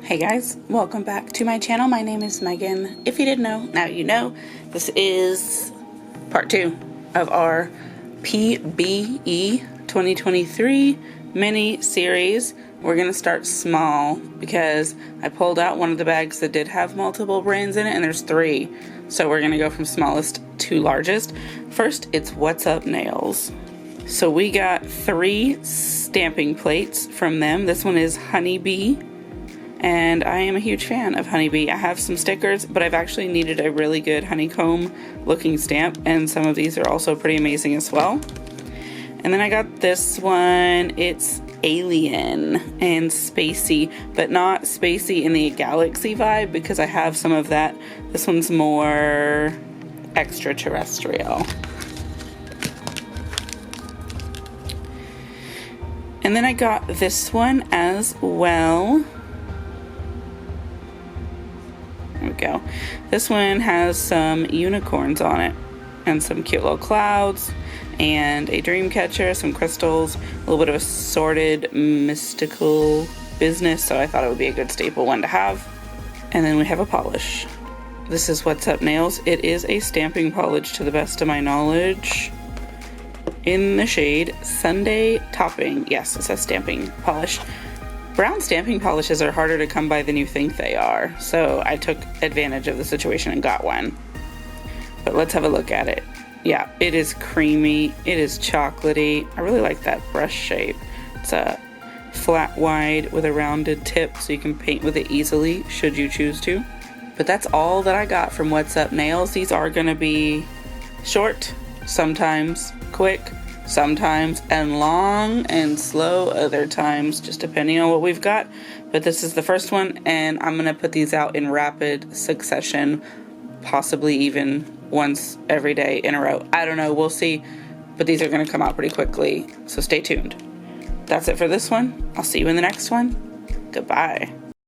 Hey guys, welcome back to my channel. My name is Megan. If you didn't know, now you know. This is part 2 of our PBE 2023 mini series. We're gonna start small because I pulled out one of the bags that did have multiple brands in it, and there's 3. So we're gonna go from smallest to largest. First, it's What's Up Nails. So we got 3 stamping plates from them. This one is Honeybee, and I am a huge fan of Honeybee. I have some stickers, but I've actually needed a really good honeycomb looking stamp, and some of these are also pretty amazing as well. And then I got this one. It's alien and spacey, but not spacey in the galaxy vibe because I have some of that. This one's more extraterrestrial. And then I got this one as well. There we go. This one has some unicorns on it and some cute little clouds and a dream catcher, some crystals, a little bit of assorted mystical business, so I thought it would be a good staple one to have. And then we have a polish. This is What's Up Nails. It is a stamping polish to the best of my knowledge, in the shade Sunday Topping. Yes, it says stamping polish. Brown stamping polishes are harder to come by than you think they are, so I took advantage of the situation and got one. But let's have a look at it. Yeah, it is creamy, it is chocolatey. I really like that brush shape. It's a flat wide with a rounded tip, so you can paint with it easily should you choose to. But that's all that I got from What's Up Nails. These are gonna be short, sometimes quick, sometimes and long and slow other times, just depending on what we've got. But this is the first one, and I'm gonna put these out in rapid succession, possibly even once every day in a row. I don't know, we'll see, but these are gonna come out pretty quickly, so stay tuned. That's it for this one. I'll see you in the next one. Goodbye.